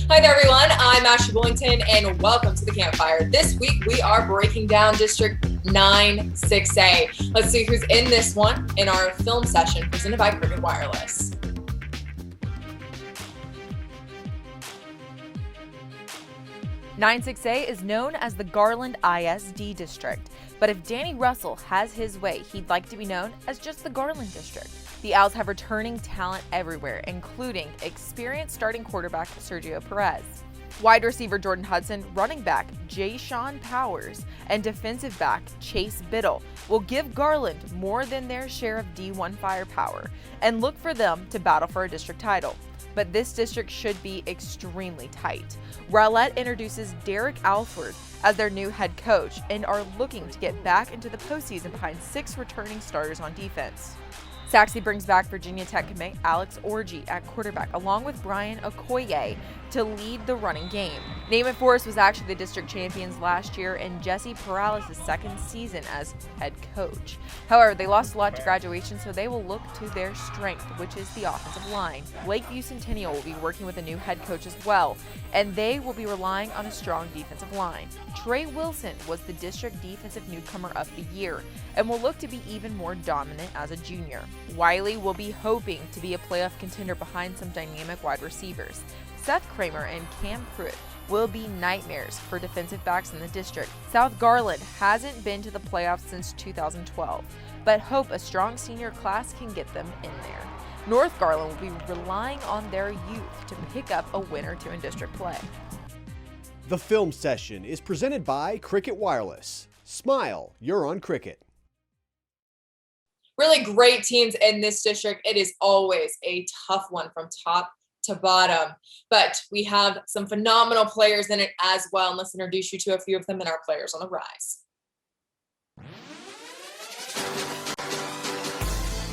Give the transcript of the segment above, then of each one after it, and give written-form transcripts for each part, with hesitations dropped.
Hi there, everyone. I'm Ashley Bullington, and welcome to the Campfire. This week, we are breaking down District 9-6A. Let's see who's in this one in our film session presented by Cricket Wireless. (9-6A) is known as the Garland ISD District, but if Danny Russell has his way, he'd like to be known as just the Garland District. The Owls have returning talent everywhere, including experienced starting quarterback Sergio Perez, wide receiver Jordan Hudson, running back Jay-Sean Powers, and defensive back Chase Biddle will give Garland more than their share of D1 firepower and look for them to battle for a district title. But this district should be extremely tight. Rowlett introduces Derek Alford as their new head coach and are looking to get back into the postseason behind 6 returning starters on defense. Saxe brings back Virginia Tech commit Alex Orji at quarterback, along with Brian Okoye to lead the running game. Naaman Forest was actually the district champions last year in Jesse Perales' second season as head coach. However, they lost a lot to graduation, so they will look to their strength, which is the offensive line. Lakeview Centennial will be working with a new head coach as well, and they will be relying on a strong defensive line. Trey Wilson was the district defensive newcomer of the year and will look to be even more dominant as a junior. Wiley will be hoping to be a playoff contender behind some dynamic wide receivers. Seth Kramer and Cam Pruitt will be nightmares for defensive backs in the district. South Garland hasn't been to the playoffs since 2012, but hope a strong senior class can get them in there. North Garland will be relying on their youth to pick up a win or two in district play. The film session is presented by Cricket Wireless. Smile, you're on Cricket. Really great teams in this district. It is always a tough one from top to bottom, but we have some phenomenal players in it as well. And let's introduce you to a few of them and our players on the rise.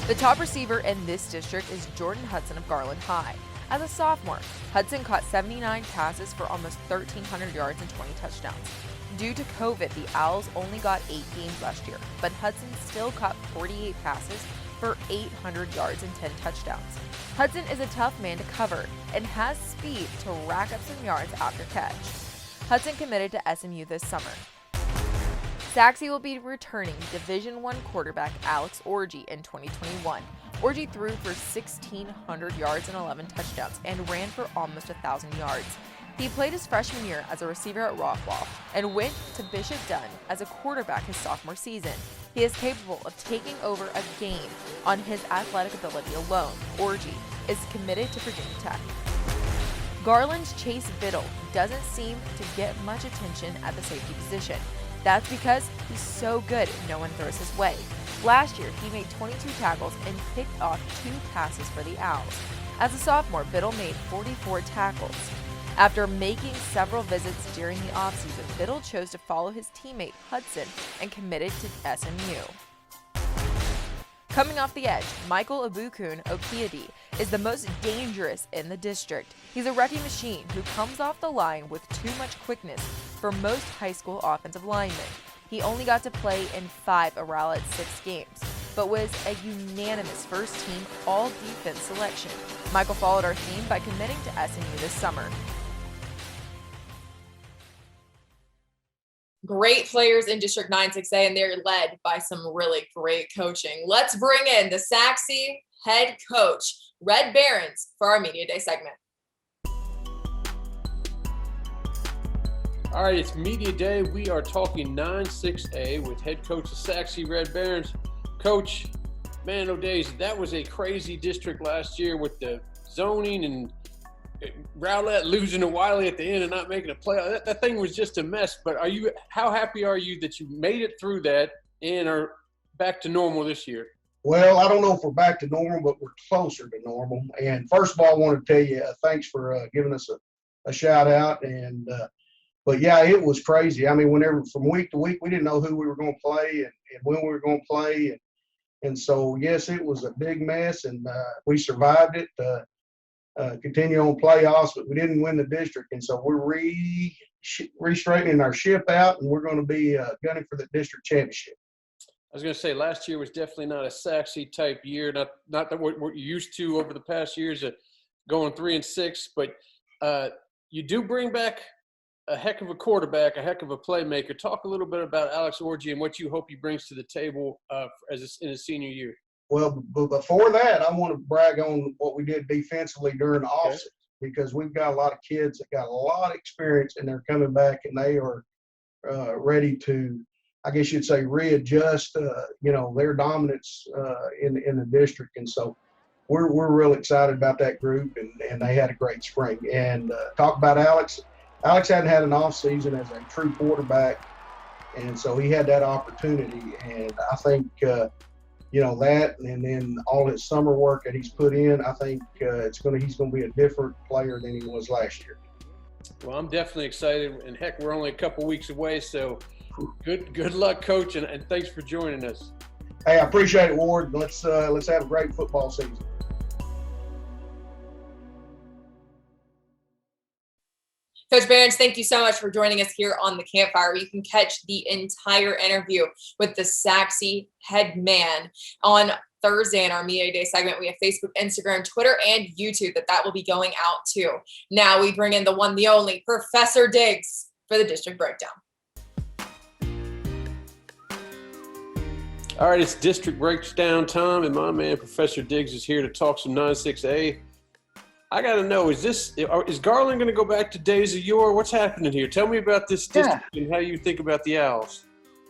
The top receiver in this district is Jordan Hudson of Garland High. As a sophomore, Hudson caught 79 passes for almost 1,300 yards and 20 touchdowns. Due to COVID, the Owls only got 8 games last year, but Hudson still caught 48 passes for 800 yards and 10 touchdowns. Hudson is a tough man to cover and has speed to rack up some yards after catch. Hudson committed to SMU this summer. Saxe will be returning Division I quarterback Alex Orji in 2021. Orji threw for 1,600 yards and 11 touchdowns and ran for almost 1,000 yards. He played his freshman year as a receiver at Rockwall and went to Bishop Dunn as a quarterback his sophomore season. He is capable of taking over a game on his athletic ability alone. Orji is committed to Virginia Tech. Garland's Chase Biddle doesn't seem to get much attention at the safety position. That's because he's so good, no one throws his way. Last year, he made 22 tackles and picked off 2 passes for the Owls. As a sophomore, Biddle made 44 tackles. After making several visits during the offseason, Biddle chose to follow his teammate Hudson and committed to SMU. Coming off the edge, Michael Abukun Okiadi is the most dangerous in the district. He's a wrecking machine who comes off the line with too much quickness for most high school offensive linemen. He only got to play in 5 of Rowlett's 6 games, but was a unanimous first-team all-defense selection. Michael followed our theme by committing to SMU this summer. Great players in District 9-6A, and they're led by some really great coaching. Let's bring in the Saxe head coach, Red Barons, for our Media Day segment. All right, it's Media Day. We are talking 9-6A with head coach of Saxe, Red Barons. Coach, man, oh days, that was a crazy district last year with the zoning and Rowlett losing to Wiley at the end and not making a play. That thing was just a mess. But how happy are you that you made it through that and are back to normal this year? Well, I don't know if we're back to normal, but we're closer to normal. And first of all, I want to tell you thanks for giving us a shout out. And but yeah, it was crazy. I mean, whenever from week to week, we didn't know who we were going to play and when we were going to play. And so, yes, it was a big mess, and we survived it. Continue on playoffs, but we didn't win the district, and so we're re-straightening our ship out, and we're going to be gunning for the district championship. I was going to say last year was definitely not a Saxy type year, not that what you're used to over the past years of going 3-6, but you do bring back a heck of a quarterback, a heck of a playmaker. Talk a little bit about Alex Orji and what you hope he brings to the table in his senior year. Well, but before that, I want to brag on what we did defensively during the offseason, because we've got a lot of kids that got a lot of experience, and they're coming back, and they are ready to, I guess you'd say, readjust, their dominance in the district. And so we're real excited about that group, and they had a great spring. And talk about Alex. Alex hadn't had an off season as a true quarterback, and so he had that opportunity. And I think that, and then all his summer work that he's put in, I think he's going to be a different player than he was last year. Well, I'm definitely excited, and heck, we're only a couple weeks away, so good luck, Coach, and thanks for joining us. Hey, I appreciate it, Ward. Let's have a great football season. Coach Behrens, thank you so much for joining us here on the Campfire. You can catch the entire interview with the Saxy head man on Thursday in our Media Day segment. We have Facebook, Instagram, Twitter, and YouTube that will be going out to. Now we bring in the one, the only, Professor Diggs for the District Breakdown. All right, it's District Breakdown time, and my man Professor Diggs is here to talk some 9-6A. I got to know, is Garland going to go back to days of yore? What's happening here? Tell me about this district and how you think about the Owls.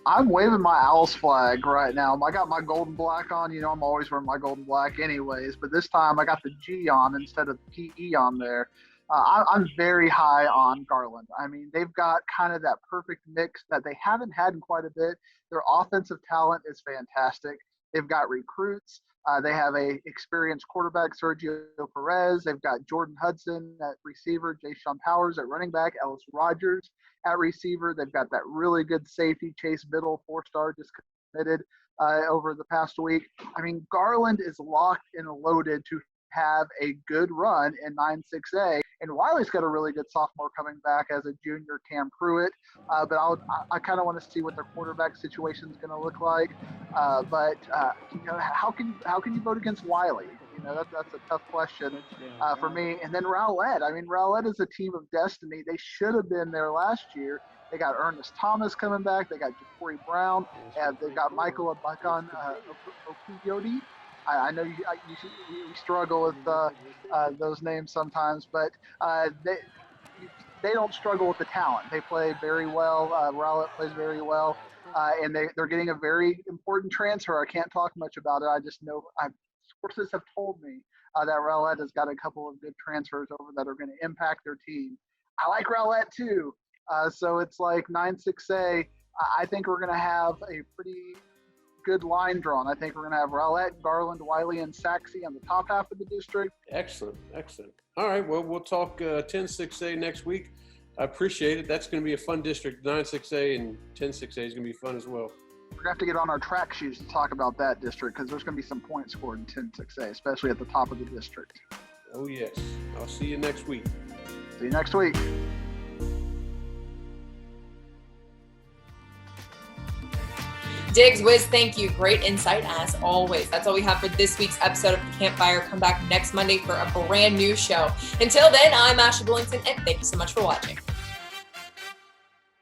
I'm waving my Owls flag right now. I got my gold and black on. I'm always wearing my gold and black anyways, but this time I got the G on instead of the PE on there. I'm very high on Garland. I mean, they've got kind of that perfect mix that they haven't had in quite a bit. Their offensive talent is fantastic. They've got recruits. They have a experienced quarterback, Sergio Perez. They've got Jordan Hudson at receiver, Jay-Sean Powers at running back, Ellis Rogers at receiver. They've got that really good safety, Chase Biddle, 4-star, just committed over the past week. I mean, Garland is locked and loaded to have a good run in 9-6A. And Wiley's got a really good sophomore coming back as a junior, Cam Pruitt. But I kind of want to see what their quarterback situation is going to look like. But how can you vote against Wiley? That's a tough question for me. And then Rowlett. I mean, Rowlett is a team of destiny. They should have been there last year. They got Ernest Thomas coming back. They got Ja'Cory Brown. And they've got Michael Abakan Okuyodi. I know you struggle with those names sometimes, but they don't struggle with the talent. They play very well. Rowlett plays very well, and they're getting a very important transfer. I can't talk much about it. I just know sources have told me that Rowlett has got a couple of good transfers over that are going to impact their team. I like Rowlett too. So it's like 9-6A. I think we're going to have a pretty good line drawn. I think we're going to have Rowlett, Garland, Wiley, and Saxy on the top half of the district. Excellent. All right, well, we'll talk 10-6A next week. I appreciate it. That's going to be a fun district. 9-6A and 10-6A is going to be fun as well. We're going to have to get on our track shoes to talk about that district because there's going to be some points scored in 10-6A, especially at the top of the district. Oh, yes. I'll see you next week. See you next week. Diggs, Wiz, thank you. Great insight as always. That's all we have for this week's episode of the Campfire. Come back next Monday for a brand new show. Until then, I'm Ashley Billington, and thank you so much for watching.